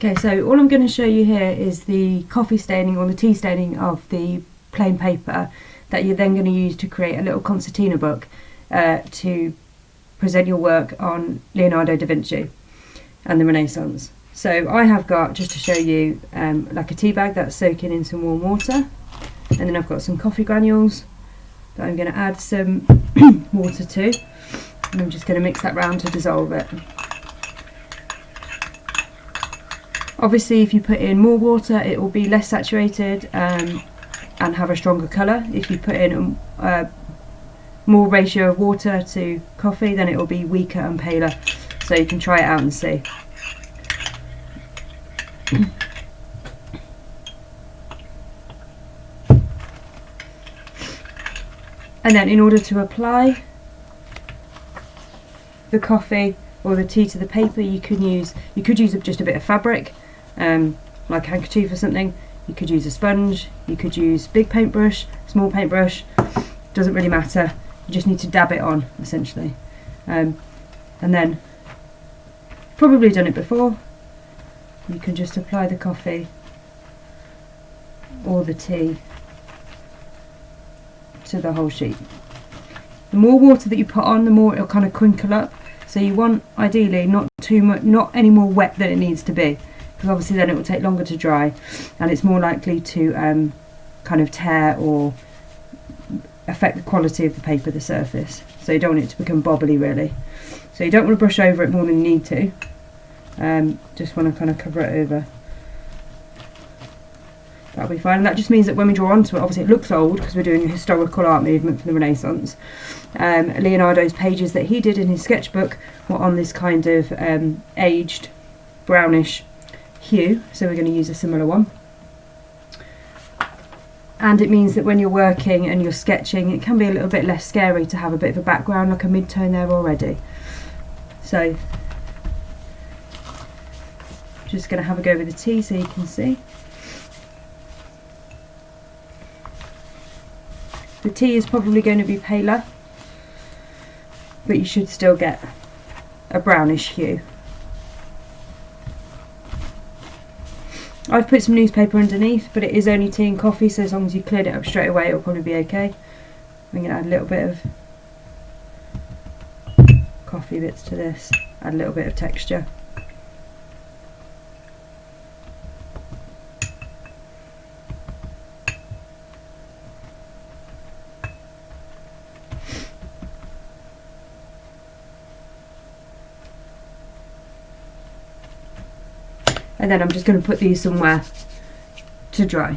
Okay, so all I'm going to show you here is the coffee staining or the tea staining of the plain paper that you're then going to use to create a little concertina book to present your work on Leonardo da Vinci and the Renaissance. So I have got, just to show you, like a tea bag that's soaking in some warm water, and then I've got some coffee granules that I'm going to add some water to, and I'm just going to mix that round to dissolve it. Obviously if you put in more water it will be less saturated and have a stronger colour. If you put in more ratio of water to coffee, then it will be weaker and paler, so you can try it out and see. And then in order to apply the coffee or the tea to the paper, you could use just a bit of fabric, like a handkerchief or something. You could use a sponge, you could use big paintbrush, small paintbrush, doesn't really matter. You just need to dab it on essentially, and then probably done it before. You can just apply the coffee or the tea to the whole sheet. The more water that you put on, the more it'll kind of crinkle up. So you want ideally not too much, not any more wet than it needs to be, because obviously then it will take longer to dry, and it's more likely to kind of tear or affect the quality of the paper, the surface. So you don't want it to become bobbly really. So you don't want to brush over it more than you need to. Just want to kind of cover it over. That'll be fine, and that just means that when we draw onto it, obviously it looks old because we're doing a historical art movement from the Renaissance. Leonardo's pages that he did in his sketchbook were on this kind of aged brownish hue, so we're going to use a similar one. And it means that when you're working and you're sketching, it can be a little bit less scary to have a bit of a background, like a mid-tone there already. So just going to have a go with the tea so you can see. The tea is probably going to be paler, but you should still get a brownish hue. I've put some newspaper underneath, but it is only tea and coffee, so as long as you cleared it up straight away it'll probably be okay. I'm going to add a little bit of coffee bits to this, add a little bit of texture. And then I'm just going to put these somewhere to dry.